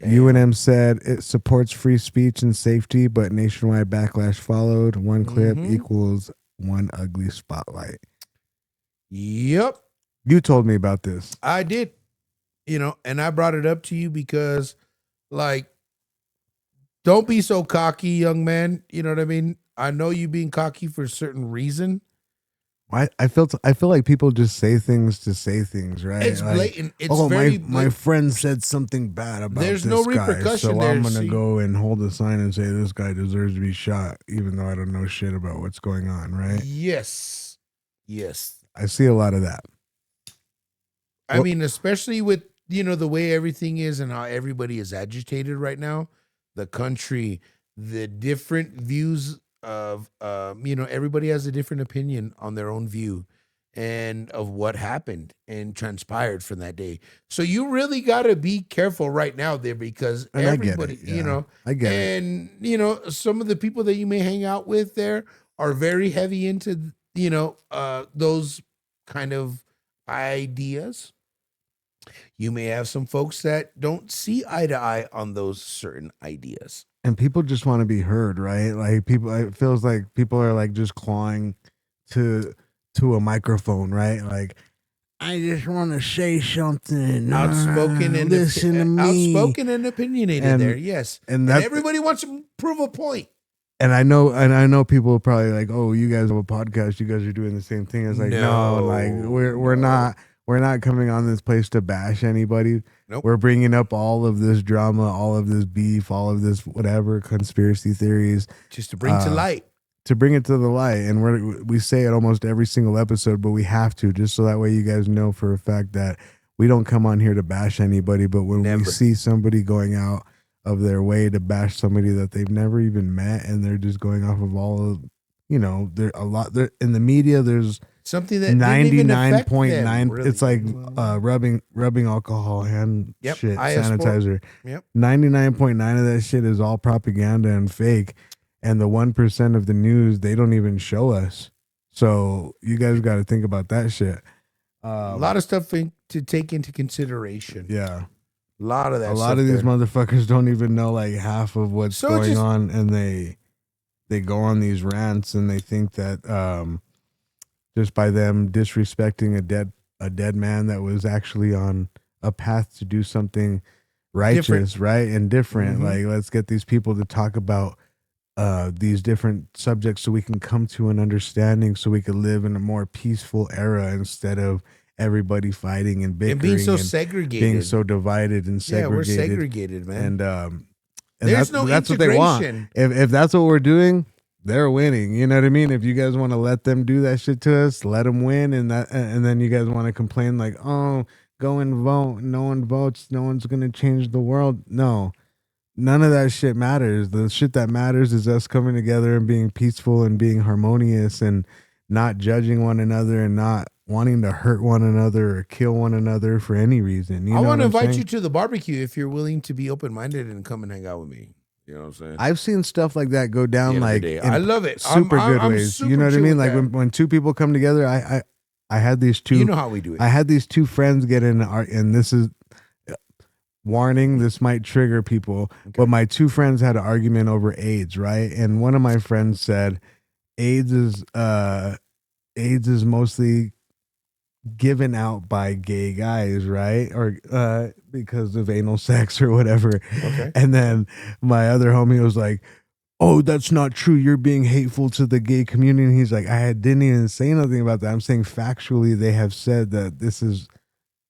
[SPEAKER 5] UNM said it supports free speech and safety, but nationwide backlash followed. One clip equals one ugly spotlight.
[SPEAKER 6] Yep.
[SPEAKER 5] You told me about this.
[SPEAKER 6] I did. And I brought it up to you because, like, don't be so cocky, young man. You know what I mean? I know you being cocky for a certain reason.
[SPEAKER 5] I feel like people just say things to say things, right?
[SPEAKER 6] It's
[SPEAKER 5] like,
[SPEAKER 6] blatant. It's very
[SPEAKER 5] my friend said something bad about
[SPEAKER 6] there's
[SPEAKER 5] this
[SPEAKER 6] no
[SPEAKER 5] guy,
[SPEAKER 6] repercussion
[SPEAKER 5] so
[SPEAKER 6] there,
[SPEAKER 5] I'm gonna
[SPEAKER 6] see?
[SPEAKER 5] go and hold a sign and say this guy deserves to be shot, even though I don't know shit about what's going on, right?
[SPEAKER 6] Yes.
[SPEAKER 5] I see a lot of that.
[SPEAKER 6] I mean, especially with, the way everything is and how everybody is agitated right now, the country, the different views of, everybody has a different opinion on their own view and of what happened and transpired from that day. So you really got to be careful right now there because
[SPEAKER 5] And
[SPEAKER 6] everybody,
[SPEAKER 5] I get it. I get it.
[SPEAKER 6] And, some of the people that you may hang out with there are very heavy into, those kind of ideas. You may have some folks that don't see eye to eye on those certain ideas.
[SPEAKER 5] And people just want to be heard, right? Like people, it feels like people are like just clawing to a microphone, right? Like, I just want to say something.
[SPEAKER 6] Outspoken and
[SPEAKER 5] listen to me.
[SPEAKER 6] Outspoken and opinionated there, yes.
[SPEAKER 5] And
[SPEAKER 6] everybody wants to prove a point.
[SPEAKER 5] And I know people are probably like, oh, you guys have a podcast, you guys are doing the same thing. It's like, no, like we're not coming on this place to bash anybody.
[SPEAKER 6] Nope.
[SPEAKER 5] We're bringing up all of this drama, all of this beef, all of this whatever conspiracy theories,
[SPEAKER 6] just to bring to light.
[SPEAKER 5] To bring it to the light. And we say it almost every single episode, but we have to, just so that way you guys know for a fact that we don't come on here to bash anybody. But when we see somebody going out of their way to bash somebody that they've never even met, and they're just going off of all of, there a lot there in the media. There's
[SPEAKER 6] something that
[SPEAKER 5] 99.9.
[SPEAKER 6] Really.
[SPEAKER 5] It's like rubbing alcohol hand shit sanitizer.
[SPEAKER 6] Yep.
[SPEAKER 5] 99.9 of that shit is all propaganda and fake. And the 1% of the news, they don't even show us. So you guys got to think about that shit.
[SPEAKER 6] A lot of stuff to take into consideration.
[SPEAKER 5] Yeah.
[SPEAKER 6] A lot of that.
[SPEAKER 5] A lot of these motherfuckers don't even know like half of what's going on, and they go on these rants, and they think that just by them disrespecting a dead man that was actually on a path to do something righteous, right, and different. Like, let's get these people to talk about these different subjects so we can come to an understanding, so we can live in a more peaceful era instead of everybody fighting and bickering
[SPEAKER 6] and being so
[SPEAKER 5] and
[SPEAKER 6] segregated,
[SPEAKER 5] being so divided and segregated.
[SPEAKER 6] Yeah, we're segregated, man.
[SPEAKER 5] And
[SPEAKER 6] there's
[SPEAKER 5] that's what they want. If that's what we're doing, they're winning. You know what I mean? If you guys want to let them do that shit to us, let them win. And then you guys want to complain like, oh, go and vote. No one votes. No one's gonna change the world. No. None of that shit matters. The shit that matters is us coming together and being peaceful and being harmonious and not judging one another and not wanting to hurt one another or kill one another for any reason.
[SPEAKER 6] I want to invite you to the barbecue if you're willing to be open-minded and come and hang out with me. You know what I'm saying?
[SPEAKER 5] I've seen stuff like that go down like
[SPEAKER 6] I love it.
[SPEAKER 5] Super good ways. You know what I mean? Like when two people come together, I had these two.
[SPEAKER 6] You know how we do it.
[SPEAKER 5] I had these two friends get in art, and this is warning. This might trigger people, but my two friends had an argument over AIDS, right? And one of my friends said, AIDS is mostly given out by gay guys, right? Or because of anal sex or whatever.
[SPEAKER 6] Okay.
[SPEAKER 5] And then my other homie was like, oh, that's not true. You're being hateful to the gay community. And he's like, didn't even say nothing about that. I'm saying factually they have said that this is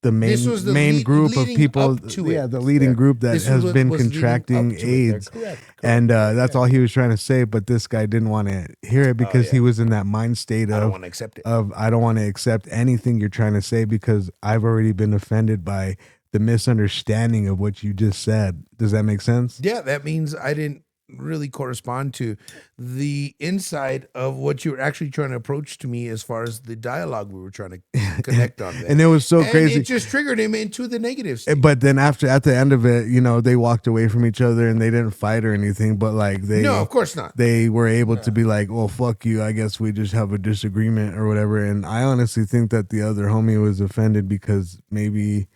[SPEAKER 5] the main group of people, the leading group that has been contracting AIDS.
[SPEAKER 6] Correct.
[SPEAKER 5] And that's all he was trying to say. But this guy didn't want to hear it because he was in that mind state
[SPEAKER 6] I don't want to accept it.
[SPEAKER 5] I don't want to accept anything you're trying to say because I've already been offended by the misunderstanding of what you just said. Does that make sense?
[SPEAKER 6] Yeah, that means I didn't really correspond to the inside of what you were actually trying to approach to me as far as the dialogue we were trying to connect on.
[SPEAKER 5] And it was so crazy.
[SPEAKER 6] It just triggered him into the negatives.
[SPEAKER 5] But then at the end of it, they walked away from each other and they didn't fight or anything. But like
[SPEAKER 6] no, of course not.
[SPEAKER 5] They were able to be like, well, fuck you. I guess we just have a disagreement or whatever. And I honestly think that the other homie was offended because maybe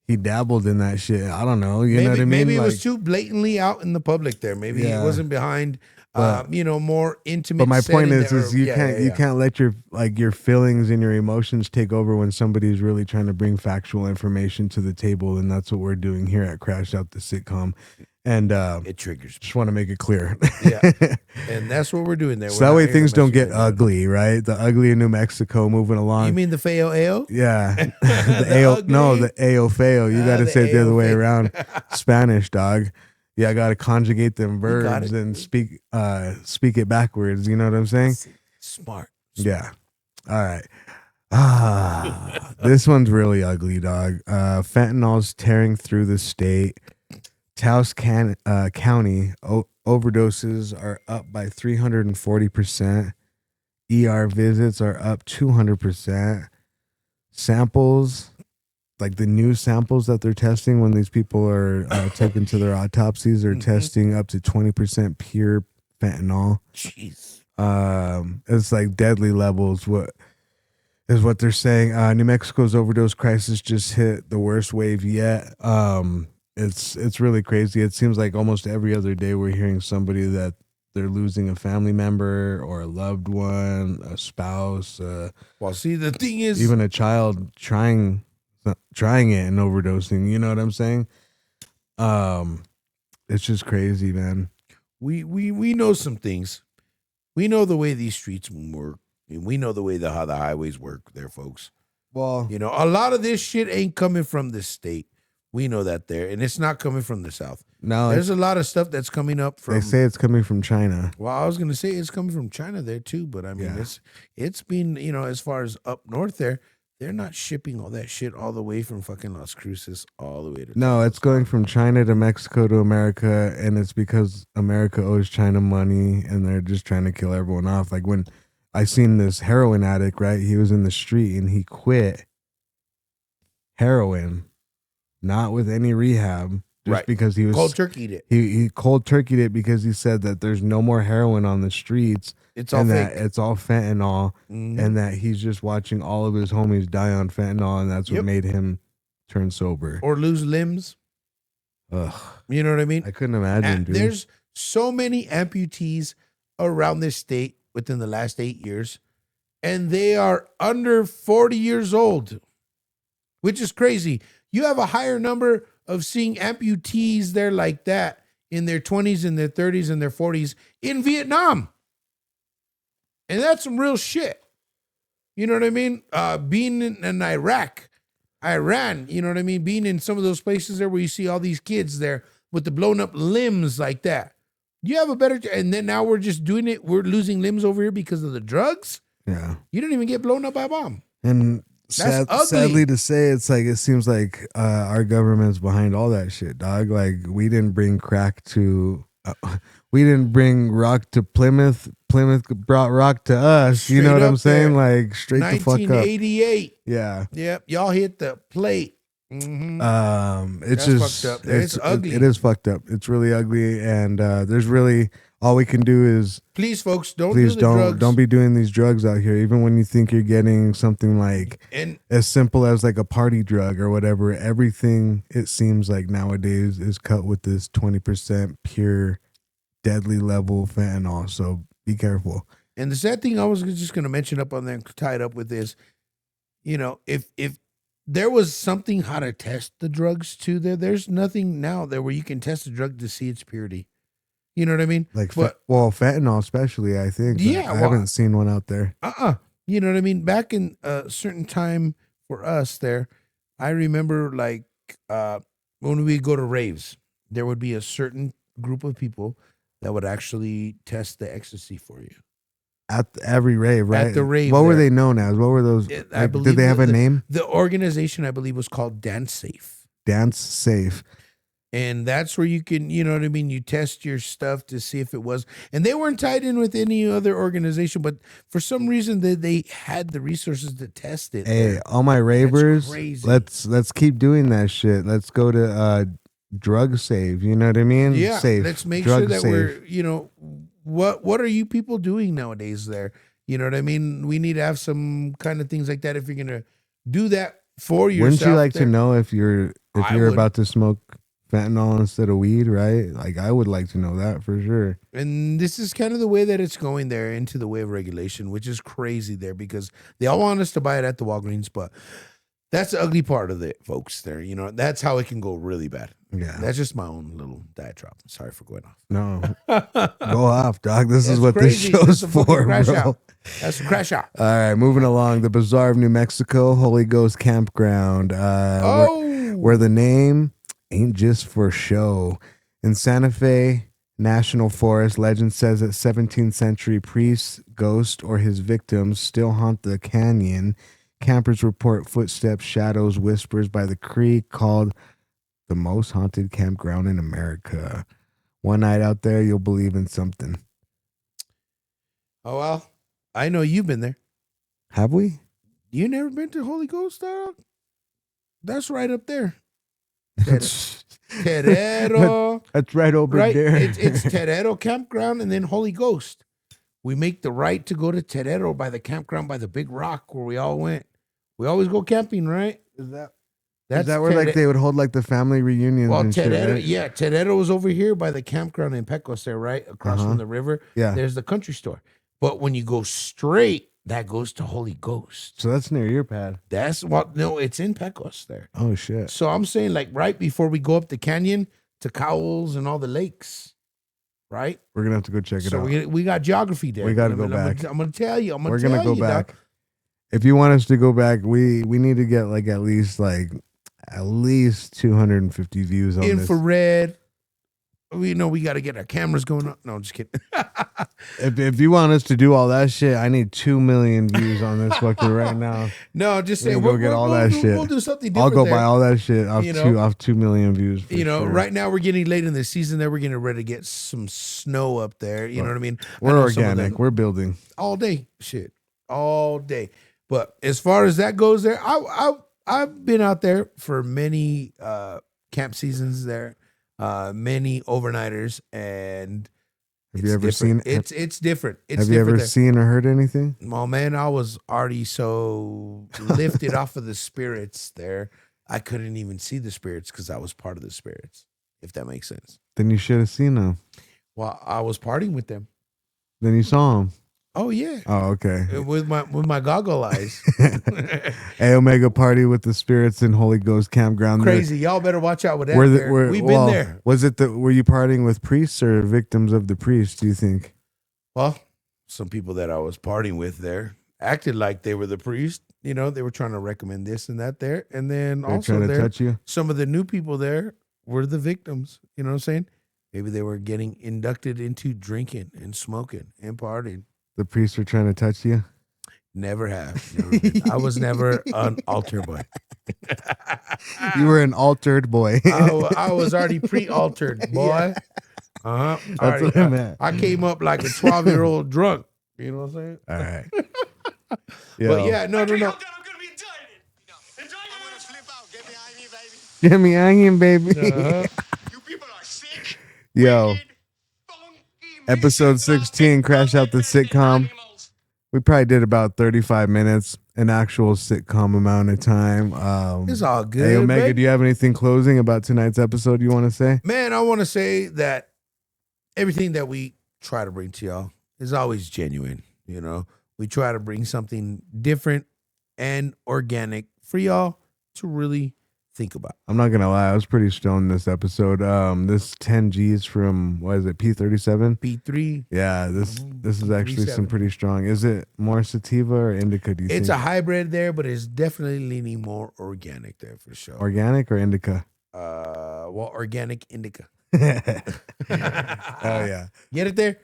[SPEAKER 5] he dabbled in that shit. I don't know. You know what I mean?
[SPEAKER 6] Maybe it was
[SPEAKER 5] Like,
[SPEAKER 6] too blatantly out in the public there. Maybe it
[SPEAKER 5] Yeah.
[SPEAKER 6] wasn't behind,
[SPEAKER 5] But-
[SPEAKER 6] more intimate.
[SPEAKER 5] but my point
[SPEAKER 6] setting
[SPEAKER 5] is you can't let your feelings and your emotions take over when somebody's really trying to bring factual information to the table, and that's what we're doing here at Crash Out the Sitcom. And
[SPEAKER 6] It triggers.
[SPEAKER 5] just want to make it clear.
[SPEAKER 6] Yeah. And that's what we're doing there.
[SPEAKER 5] So that way things don't get ugly, right? The ugly in New Mexico moving along.
[SPEAKER 6] You mean the Feo?
[SPEAKER 5] Yeah. the AO, no,
[SPEAKER 6] ugly?
[SPEAKER 5] the AO fail. You got to
[SPEAKER 6] the
[SPEAKER 5] say it the other way
[SPEAKER 6] AO
[SPEAKER 5] around. Spanish, dog. Yeah, I got to conjugate them
[SPEAKER 6] got
[SPEAKER 5] verbs
[SPEAKER 6] it.
[SPEAKER 5] and speak it backwards. You know what I'm saying?
[SPEAKER 6] Smart.
[SPEAKER 5] Yeah. All right. This one's really ugly, dog. Fentanyl's tearing through the state. Taos County overdoses are up by 340%. ER visits are up 200%. Samples, like the new samples that they're testing when these people are taken to their autopsies, are testing up to 20% pure fentanyl.
[SPEAKER 6] Jeez.
[SPEAKER 5] It's like deadly levels. What they're saying? New Mexico's overdose crisis just hit the worst wave yet. It's really crazy. It seems like almost every other day we're hearing somebody that they're losing a family member or a loved one, a spouse.
[SPEAKER 6] Well, see, the thing is,
[SPEAKER 5] Even a child trying it and overdosing. You know what I'm saying? It's just crazy, man.
[SPEAKER 6] we know some things. We know the way these streets work. And we know the way how the highways work there, folks.
[SPEAKER 5] Well,
[SPEAKER 6] A lot of this shit ain't coming from the state. We know that there. And it's not coming from the South.
[SPEAKER 5] no,
[SPEAKER 6] There's a lot of stuff that's coming up from.
[SPEAKER 5] they say it's coming from China.
[SPEAKER 6] Well, I was going to say it's coming from China there too, but I mean,
[SPEAKER 5] Yeah.
[SPEAKER 6] it's been, as far as up north there, they're not shipping all that shit all the way from fucking Las Cruces all the way to.
[SPEAKER 5] No, it's going from China to Mexico to America, and it's because America owes China money, and they're just trying to kill everyone off. Like when I seen this heroin addict, right? He was in the street and he quit heroin, not with any rehab, just
[SPEAKER 6] Right.
[SPEAKER 5] because he was
[SPEAKER 6] Cold turkeyed it.
[SPEAKER 5] He cold turkeyed it because he said that there's no more heroin on the streets,
[SPEAKER 6] It's all
[SPEAKER 5] and
[SPEAKER 6] fake.
[SPEAKER 5] that it's all fentanyl,
[SPEAKER 6] Mhm.
[SPEAKER 5] and that he's just watching all of his homies die on fentanyl, and that's what
[SPEAKER 6] Yep.
[SPEAKER 5] made him turn sober.
[SPEAKER 6] Or lose limbs.
[SPEAKER 5] Ugh,
[SPEAKER 6] You know what I mean?
[SPEAKER 5] I couldn't imagine, dude.
[SPEAKER 6] There's so many amputees around this state within the last 8 years, and they are under 40 years old, which is crazy. You have a higher number of seeing amputees there like that in their 20s and their 30s and their 40s in Vietnam. And that's some real shit. You know what I mean? Being in Iraq, Iran, you know what I mean? Being in some of those places there where you see all these kids there with the blown up limbs like that. You have a better, and then now we're just doing it. We're losing limbs over here because of the drugs.
[SPEAKER 5] Yeah.
[SPEAKER 6] You didn't even get blown up by a bomb.
[SPEAKER 5] And
[SPEAKER 6] ugly.
[SPEAKER 5] sadly to say, it seems like our government's behind all that shit, dog. Like we didn't bring crack to, we didn't bring rock to Plymouth. Plymouth brought rock to us. You know
[SPEAKER 6] Straight
[SPEAKER 5] what I'm
[SPEAKER 6] up
[SPEAKER 5] saying?
[SPEAKER 6] there.
[SPEAKER 5] Like straight the fuck up.
[SPEAKER 6] 1988.
[SPEAKER 5] Yeah.
[SPEAKER 6] Yep, y'all hit the plate. Mhm.
[SPEAKER 5] It's
[SPEAKER 6] That's
[SPEAKER 5] just
[SPEAKER 6] fucked up. It's ugly.
[SPEAKER 5] It is fucked up. It's really ugly, and there's really all we can do is
[SPEAKER 6] Please, folks, don't
[SPEAKER 5] please
[SPEAKER 6] do the drugs.
[SPEAKER 5] don't be doing these drugs out here. Even when you think you're getting something like
[SPEAKER 6] And
[SPEAKER 5] as simple as like a party drug or whatever, everything it seems like nowadays is cut with this 20% pure deadly level fentanyl. So be careful.
[SPEAKER 6] And the sad thing I was just going to mention up on there and tie it up with is, if there was something how to test the drugs too, there's nothing now there where you can test a drug to see its purity. You know what I mean?
[SPEAKER 5] Like,
[SPEAKER 6] But-
[SPEAKER 5] fentanyl especially, I think.
[SPEAKER 6] Yeah,
[SPEAKER 5] I
[SPEAKER 6] well,
[SPEAKER 5] haven't seen one out there.
[SPEAKER 6] You know what I mean? Back in a certain time for us there, I remember like when we go to raves, there would be a certain group of people that would actually test the ecstasy for you.
[SPEAKER 5] At every rave, right?
[SPEAKER 6] At the rave
[SPEAKER 5] What were
[SPEAKER 6] there.
[SPEAKER 5] they known as? What were those?
[SPEAKER 6] I
[SPEAKER 5] like,
[SPEAKER 6] believe
[SPEAKER 5] did they have a
[SPEAKER 6] the-
[SPEAKER 5] name?
[SPEAKER 6] The organization, I believe, was called Dance Safe.
[SPEAKER 5] Dance Safe.
[SPEAKER 6] And that's where you can, you know what I mean? You test your stuff to see if it was. And they weren't tied in with any other organization, but for some reason they had the resources to test it.
[SPEAKER 5] Hey,
[SPEAKER 6] there.
[SPEAKER 5] all my ravers,
[SPEAKER 6] crazy.
[SPEAKER 5] let's keep doing that shit. Let's go to Drug Save. You know what I mean?
[SPEAKER 6] Yeah,
[SPEAKER 5] Safe.
[SPEAKER 6] let's make
[SPEAKER 5] Drug
[SPEAKER 6] sure that
[SPEAKER 5] safe.
[SPEAKER 6] we're, what are you people doing nowadays there? You know what I mean? We need to have some kind of things like that if you're going to do that for yourself.
[SPEAKER 5] Wouldn't you like
[SPEAKER 6] there.
[SPEAKER 5] to know if you're
[SPEAKER 6] I would.
[SPEAKER 5] about to smoke fentanyl instead of weed, right? Like I would like to know that for sure.
[SPEAKER 6] And this is kind of the way that it's going there into the way of regulation, which is crazy there because they all want us to buy it at the Walgreens, but that's the ugly part of it, folks. There, that's how it can go really bad.
[SPEAKER 5] Yeah.
[SPEAKER 6] That's just my own little diatribe. Sorry for going off.
[SPEAKER 5] No. Go off, dog. This is
[SPEAKER 6] That's
[SPEAKER 5] what
[SPEAKER 6] crazy.
[SPEAKER 5] this show's
[SPEAKER 6] That's a fucking
[SPEAKER 5] for,
[SPEAKER 6] crash
[SPEAKER 5] bro.
[SPEAKER 6] out. That's a crash out.
[SPEAKER 5] All right, moving along. The Bazaar of New Mexico, Holy Ghost Campground. Where the name ain't just for show. In Santa Fe National Forest, legend says that 17th century priest, ghost, or his victims still haunt the canyon. Campers report footsteps, shadows, whispers by the creek, called the most haunted campground in America. One night out there, you'll believe in something.
[SPEAKER 6] Oh, well, I know you've been there.
[SPEAKER 5] Have we?
[SPEAKER 6] You never been to Holy Ghost, dog? That's right up there. Terrero.
[SPEAKER 5] That's right over
[SPEAKER 6] Right?
[SPEAKER 5] there.
[SPEAKER 6] It's Terrero Campground and then Holy Ghost. We make the right to go to Terrero by the campground by the big rock where we all went. We always go camping, right?
[SPEAKER 5] Is that
[SPEAKER 6] That's
[SPEAKER 5] where like they would hold like the family reunions
[SPEAKER 6] Well,
[SPEAKER 5] and shit,
[SPEAKER 6] Terrero,
[SPEAKER 5] right?
[SPEAKER 6] yeah, Terrero was over here by the campground in Pecos there, right? Across from the river.
[SPEAKER 5] Yeah.
[SPEAKER 6] There's the country store. But when you go straight, that goes to Holy Ghost.
[SPEAKER 5] So that's near your pad.
[SPEAKER 6] No, it's in Pecos there.
[SPEAKER 5] Oh shit.
[SPEAKER 6] So I'm saying like right before we go up the canyon to Cowles and all the lakes, right?
[SPEAKER 5] We're gonna have to go check it
[SPEAKER 6] So
[SPEAKER 5] out.
[SPEAKER 6] we got geography there.
[SPEAKER 5] We gotta go back.
[SPEAKER 6] I'm gonna tell you.
[SPEAKER 5] We're gonna go back. If you want us to go back, we need to get like at least 250 views on
[SPEAKER 6] infrared. We know we got to get our cameras going up. No, I'm just kidding.
[SPEAKER 5] this. If you want us to do all that shit, I need 2 million views on this fucker right now.
[SPEAKER 6] No, just
[SPEAKER 5] We
[SPEAKER 6] saying.
[SPEAKER 5] can go get all that shit.
[SPEAKER 6] We'll do something different.
[SPEAKER 5] I'll go
[SPEAKER 6] there.
[SPEAKER 5] buy all that shit off
[SPEAKER 6] You know?
[SPEAKER 5] off 2 million views. For sure.
[SPEAKER 6] Right now we're getting late in the season. There, we're getting ready to get some snow up there. You know what I mean?
[SPEAKER 5] We're organic. We're building
[SPEAKER 6] all day. Shit, all day. But as far as that goes, there, I've been out there for many camp seasons there. Many overnighters, and
[SPEAKER 5] have you ever seen
[SPEAKER 6] it's different.
[SPEAKER 5] Have you ever seen or heard anything?
[SPEAKER 6] Oh man, I was already so lifted off of the spirits there. I couldn't even see the spirits because I was part of the spirits, if that makes sense.
[SPEAKER 5] Then you should have seen them.
[SPEAKER 6] Well, I was partying with them.
[SPEAKER 5] Then you saw them.
[SPEAKER 6] Oh yeah.
[SPEAKER 5] Oh, okay.
[SPEAKER 6] With my goggle eyes.
[SPEAKER 5] A Omega party with the spirits in Holy Ghost Campground.
[SPEAKER 6] Crazy. Y'all better watch out with that. We've been there.
[SPEAKER 5] Were you partying with priests or victims of the priests, do you think?
[SPEAKER 6] Well, some people that I was partying with there acted like they were the priest. They were trying to recommend this and that there. And then
[SPEAKER 5] They're
[SPEAKER 6] also
[SPEAKER 5] trying to touch you?
[SPEAKER 6] some of the new people there were the victims. You know what I'm saying? Maybe they were getting inducted into drinking and smoking and partying.
[SPEAKER 5] The priests were trying to touch you?
[SPEAKER 6] Never have. Never been. I was never an altar boy.
[SPEAKER 5] You were an altered boy.
[SPEAKER 6] I was already pre-altered, boy. Uh-huh.
[SPEAKER 5] That's what I meant.
[SPEAKER 6] I came up like a 12-year-old drunk. You know what I'm saying?
[SPEAKER 5] All right.
[SPEAKER 6] But yeah, no.
[SPEAKER 4] I'm gonna be enjoying it. I'm gonna flip out. Get behind me, baby.
[SPEAKER 5] Get me hanging, baby.
[SPEAKER 4] You people are sick.
[SPEAKER 5] Yo,
[SPEAKER 4] wicked, funky,
[SPEAKER 5] episode 16, Crash Out the Sitcom. We probably did about 35 minutes, an actual sitcom amount of time.
[SPEAKER 6] It's all good.
[SPEAKER 5] Hey, Omega,
[SPEAKER 6] babe.
[SPEAKER 5] do you have anything closing about tonight's episode you want to say?
[SPEAKER 6] Man, I want to say that everything that we try to bring to y'all is always genuine. We try to bring something different and organic for y'all to really think about.
[SPEAKER 5] I'm not going to lie. I was pretty stoned this episode. This 10 G's from, what is it, P37?
[SPEAKER 6] P3.
[SPEAKER 5] Yeah, this is actually some
[SPEAKER 6] 37.
[SPEAKER 5] pretty strong. Is it more sativa or indica, do you think?
[SPEAKER 6] It's a hybrid there, but it's definitely leaning more organic there for sure.
[SPEAKER 5] Organic or indica?
[SPEAKER 6] Organic indica.
[SPEAKER 5] Oh, yeah.
[SPEAKER 6] Get it there?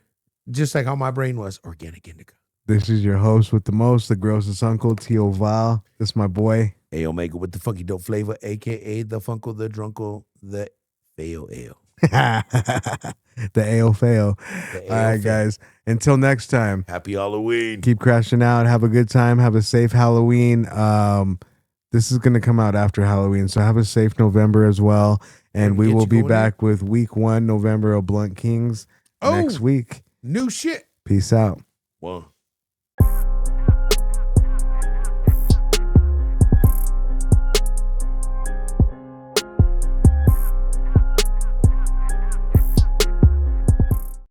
[SPEAKER 6] Just like how my brain was, organic indica.
[SPEAKER 5] This is your host with the most, the grossest uncle, Tio Val. This is my boy.
[SPEAKER 6] A Omega with the funky dope flavor, a.k.a. the Funko, the Drunkle, the Fail Ale.
[SPEAKER 5] The AO fail.
[SPEAKER 6] The
[SPEAKER 5] All right,
[SPEAKER 6] fail.
[SPEAKER 5] guys. Until next time,
[SPEAKER 6] Happy Halloween.
[SPEAKER 5] keep crashing out. Have a good time. Have a safe Halloween. This is going to come out after Halloween, so have a safe November as well. And
[SPEAKER 6] We're
[SPEAKER 5] we
[SPEAKER 6] gonna
[SPEAKER 5] will
[SPEAKER 6] get you
[SPEAKER 5] be
[SPEAKER 6] going
[SPEAKER 5] back with week 1, November of Blunt Kings next week.
[SPEAKER 6] New shit.
[SPEAKER 5] Peace out.
[SPEAKER 6] One.